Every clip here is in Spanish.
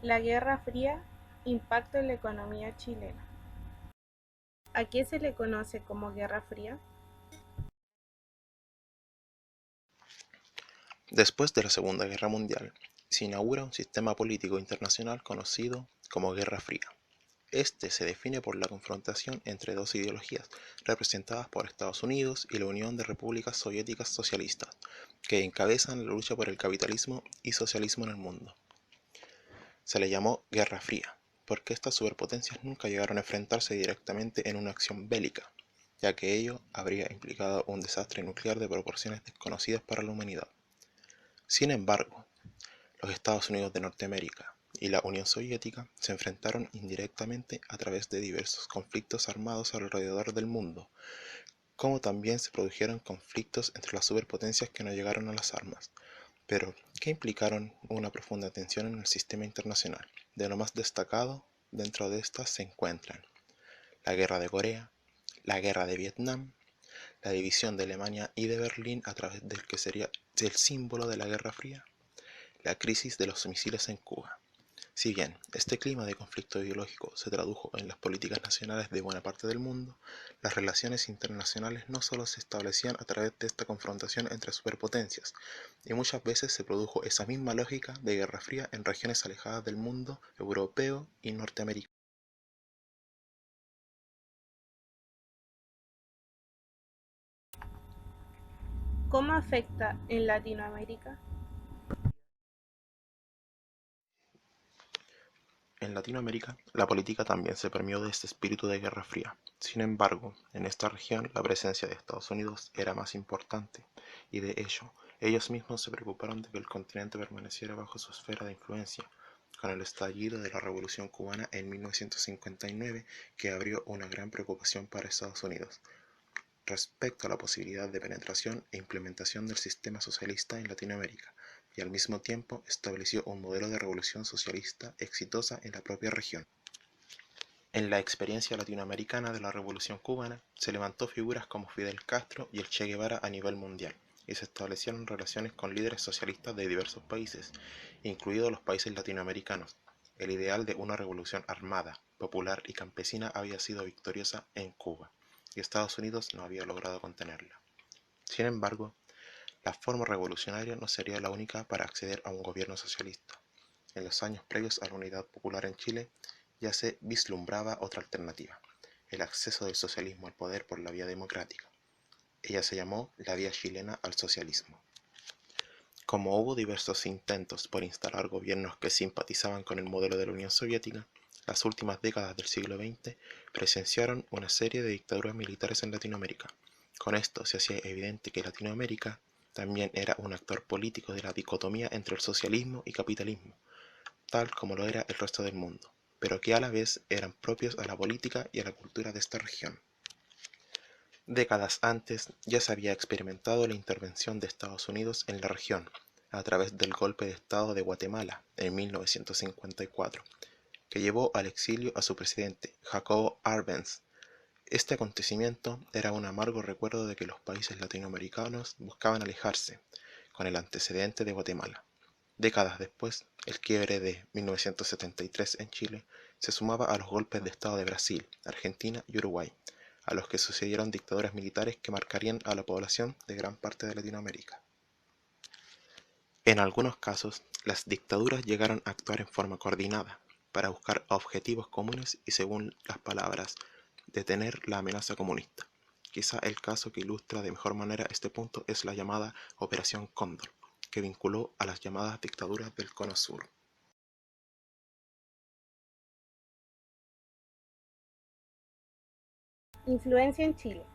La Guerra Fría, impacto en la economía chilena. ¿A qué se le conoce como Guerra Fría? Después de la Segunda Guerra Mundial, se inaugura un sistema político internacional conocido como Guerra Fría. Este se define por la confrontación entre dos ideologías representadas por Estados Unidos y la Unión de Repúblicas Soviéticas Socialistas, que encabezan la lucha por el capitalismo y socialismo en el mundo. Se le llamó Guerra Fría, porque estas superpotencias nunca llegaron a enfrentarse directamente en una acción bélica, ya que ello habría implicado un desastre nuclear de proporciones desconocidas para la humanidad. Sin embargo, los Estados Unidos de Norteamérica y la Unión Soviética se enfrentaron indirectamente a través de diversos conflictos armados alrededor del mundo, como también se produjeron conflictos entre las superpotencias que no llegaron a las armas, pero que implicaron una profunda tensión en el sistema internacional. De lo más destacado dentro de estas se encuentran la Guerra de Corea, la Guerra de Vietnam, la división de Alemania y de Berlín a través del que sería el símbolo de la Guerra Fría, la crisis de los misiles en Cuba. Si bien este clima de conflicto ideológico se tradujo en las políticas nacionales de buena parte del mundo, las relaciones internacionales no solo se establecían a través de esta confrontación entre superpotencias, y muchas veces se produjo esa misma lógica de Guerra Fría en regiones alejadas del mundo europeo y norteamericano. ¿Cómo afecta en Latinoamérica? En Latinoamérica, la política también se permeó de este espíritu de Guerra Fría. Sin embargo, en esta región la presencia de Estados Unidos era más importante, y de hecho, ellos mismos se preocuparon de que el continente permaneciera bajo su esfera de influencia, con el estallido de la Revolución Cubana en 1959, que abrió una gran preocupación para Estados Unidos respecto a la posibilidad de penetración e implementación del sistema socialista en Latinoamérica, y al mismo tiempo estableció un modelo de revolución socialista exitosa en la propia región. En la experiencia latinoamericana de la Revolución Cubana, se levantó figuras como Fidel Castro y el Che Guevara a nivel mundial, y se establecieron relaciones con líderes socialistas de diversos países, incluidos los países latinoamericanos. El ideal de una revolución armada, popular y campesina había sido victoriosa en Cuba, y Estados Unidos no había logrado contenerla. Sin embargo, la forma revolucionaria no sería la única para acceder a un gobierno socialista. En los años previos a la unidad popular en Chile, ya se vislumbraba otra alternativa, el acceso del socialismo al poder por la vía democrática. Ella se llamó la vía chilena al socialismo. Como hubo diversos intentos por instalar gobiernos que simpatizaban con el modelo de la Unión Soviética, las últimas décadas del siglo XX presenciaron una serie de dictaduras militares en Latinoamérica. Con esto se hacía evidente que Latinoamérica también era un actor político de la dicotomía entre el socialismo y capitalismo, tal como lo era el resto del mundo, pero que a la vez eran propios a la política y a la cultura de esta región. Décadas antes ya se había experimentado la intervención de Estados Unidos en la región, a través del golpe de Estado de Guatemala en 1954, que llevó al exilio a su presidente, Jacobo Arbenz. Este acontecimiento era un amargo recuerdo de que los países latinoamericanos buscaban alejarse, con el antecedente de Guatemala. Décadas después, el quiebre de 1973 en Chile se sumaba a los golpes de Estado de Brasil, Argentina y Uruguay, a los que sucedieron dictaduras militares que marcarían a la población de gran parte de Latinoamérica. En algunos casos, las dictaduras llegaron a actuar en forma coordinada, para buscar objetivos comunes y, según las palabras, detener la amenaza comunista. Quizá el caso que ilustra de mejor manera este punto es la llamada Operación Cóndor, que vinculó a las llamadas dictaduras del Cono Sur. Influencia en Chile.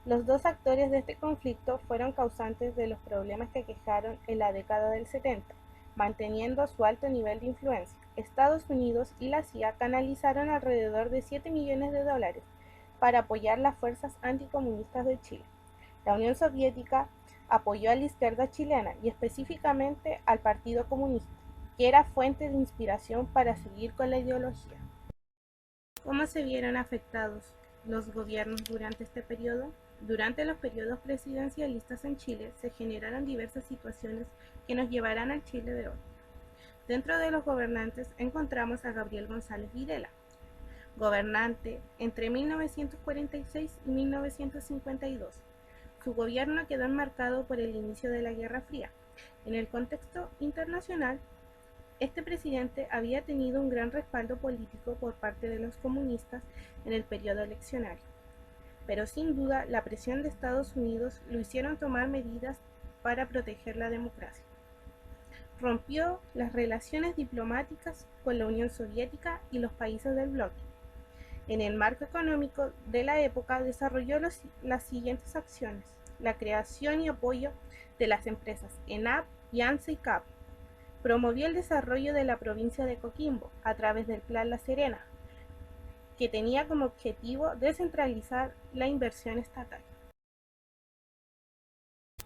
Los dos actores de este conflicto fueron causantes de los problemas que aquejaron en la década del 70, manteniendo su alto nivel de influencia. Estados Unidos y la CIA canalizaron alrededor de 7 millones de dólares para apoyar las fuerzas anticomunistas de Chile. La Unión Soviética apoyó a la izquierda chilena y específicamente al Partido Comunista, que era fuente de inspiración para seguir con la ideología. ¿Cómo se vieron afectados los gobiernos durante este periodo? Durante los periodos presidencialistas en Chile se generaron diversas situaciones que nos llevarán al Chile de hoy. Dentro de los gobernantes encontramos a Gabriel González Videla, gobernante entre 1946 y 1952. Su gobierno quedó enmarcado por el inicio de la Guerra Fría. En el contexto internacional, este presidente había tenido un gran respaldo político por parte de los comunistas en el periodo eleccionario, pero sin duda la presión de Estados Unidos lo hicieron tomar medidas para proteger la democracia. Rompió las relaciones diplomáticas con la Unión Soviética y los países del bloque. En el marco económico de la época desarrolló las siguientes acciones: la creación y apoyo de las empresas ENAP y ANSA-ICAP. Promovió el desarrollo de la provincia de Coquimbo a través del Plan La Serena, que tenía como objetivo descentralizar la inversión estatal.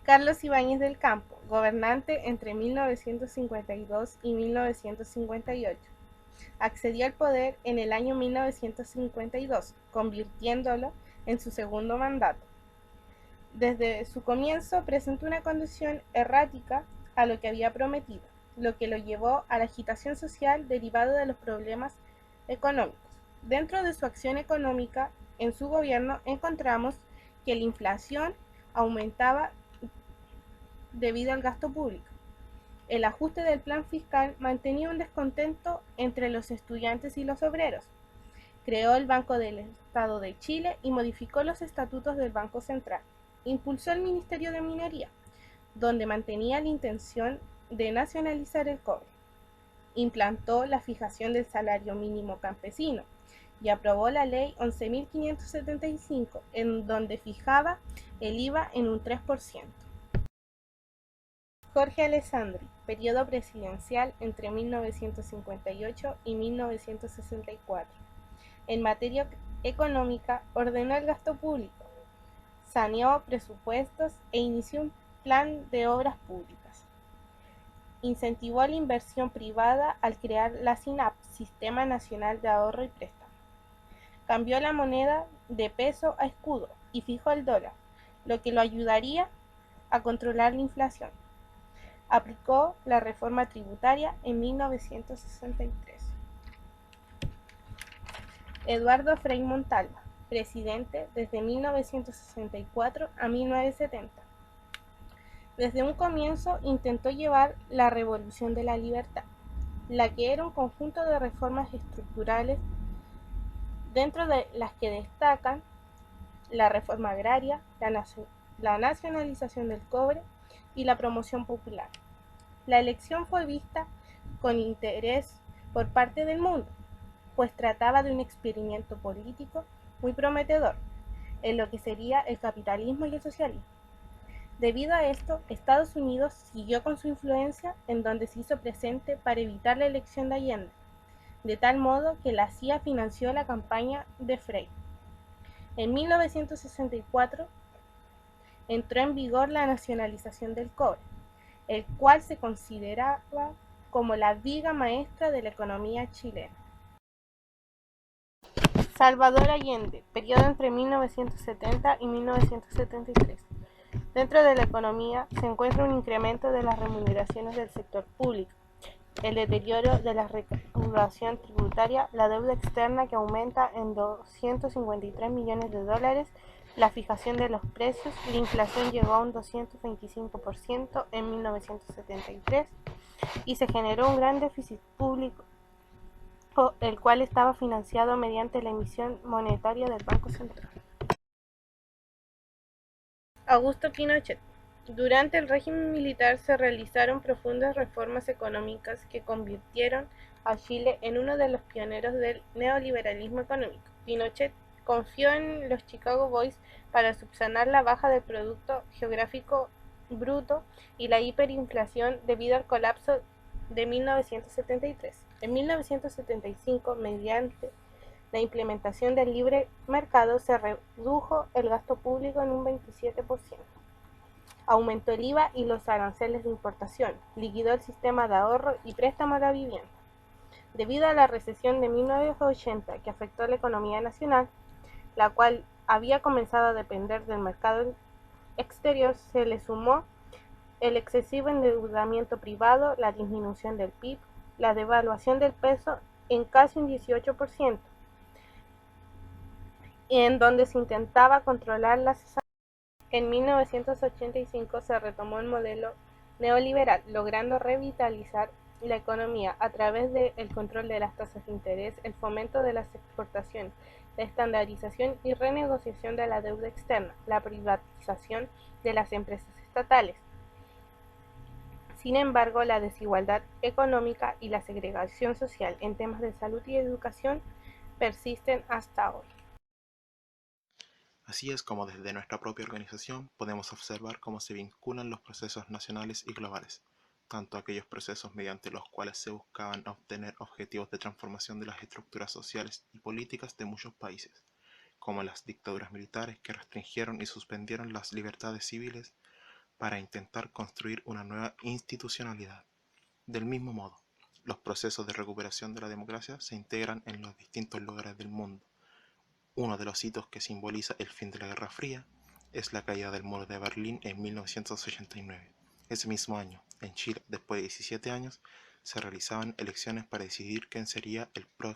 Carlos Ibáñez del Campo, gobernante entre 1952 y 1958. Accedió al poder en el año 1952, convirtiéndolo en su segundo mandato. Desde su comienzo presentó una conducción errática a lo que había prometido, lo que lo llevó a la agitación social derivada de los problemas económicos. Dentro de su acción económica, en su gobierno encontramos que la inflación aumentaba debido al gasto público. El ajuste del plan fiscal mantenía un descontento entre los estudiantes y los obreros. Creó el Banco del Estado de Chile y modificó los estatutos del Banco Central. Impulsó el Ministerio de Minería, donde mantenía la intención de nacionalizar el cobre. Implantó la fijación del salario mínimo campesino y aprobó la Ley 11.575, en donde fijaba el IVA en un 3%. Jorge Alessandri, periodo presidencial entre 1958 y 1964. En materia económica, ordenó el gasto público, saneó presupuestos e inició un plan de obras públicas. Incentivó la inversión privada al crear la SINAP, Sistema Nacional de Ahorro y Préstamo. Cambió la moneda de peso a escudo y fijó el dólar, lo que lo ayudaría a controlar la inflación. Aplicó la reforma tributaria en 1963. Eduardo Frei Montalva, presidente desde 1964 a 1970. Desde un comienzo intentó llevar la revolución de la libertad, la que era un conjunto de reformas estructurales, dentro de las que destacan la reforma agraria, la nacionalización del cobre y la promoción popular. La elección fue vista con interés por parte del mundo, pues trataba de un experimento político muy prometedor en lo que sería el capitalismo y el socialismo. Debido a esto, Estados Unidos siguió con su influencia, en donde se hizo presente para evitar la elección de Allende, de tal modo que la CIA financió la campaña de Frei. En 1964 entró en vigor la nacionalización del cobre, el cual se consideraba como la viga maestra de la economía chilena. Salvador Allende, periodo entre 1970 y 1973. Dentro de la economía se encuentra un incremento de las remuneraciones del sector público, el deterioro de la recaudación tributaria, la deuda externa que aumenta en 253 millones de dólares, la fijación de los precios, la inflación llegó a un 225% en 1973 y se generó un gran déficit público, el cual estaba financiado mediante la emisión monetaria del Banco Central. Augusto Pinochet. Durante el régimen militar se realizaron profundas reformas económicas que convirtieron a Chile en uno de los pioneros del neoliberalismo económico. Pinochet confió en los Chicago Boys para subsanar la baja del Producto Geográfico Bruto y la hiperinflación debido al colapso de 1973. En 1975, mediante la implementación del libre mercado, se redujo el gasto público en un 27%. Aumentó el IVA y los aranceles de importación, liquidó el sistema de ahorro y préstamo a la vivienda. Debido a la recesión de 1980 que afectó a la economía nacional, la cual había comenzado a depender del mercado exterior, se le sumó el excesivo endeudamiento privado, la disminución del PIB, la devaluación del peso en casi un 18%, en donde se intentaba controlar las cesantías. En 1985 se retomó el modelo neoliberal, logrando revitalizar la economía a través del control de las tasas de interés, el fomento de las exportaciones, la estandarización y renegociación de la deuda externa, la privatización de las empresas estatales. Sin embargo, la desigualdad económica y la segregación social en temas de salud y educación persisten hasta hoy. Así es como desde nuestra propia organización podemos observar cómo se vinculan los procesos nacionales y globales, tanto aquellos procesos mediante los cuales se buscaban obtener objetivos de transformación de las estructuras sociales y políticas de muchos países, como las dictaduras militares que restringieron y suspendieron las libertades civiles para intentar construir una nueva institucionalidad. Del mismo modo, los procesos de recuperación de la democracia se integran en los distintos lugares del mundo. Uno de los hitos que simboliza el fin de la Guerra Fría es la caída del muro de Berlín en 1989. Ese mismo año, en Chile, después de 17 años, se realizaban elecciones para decidir quién sería el próximo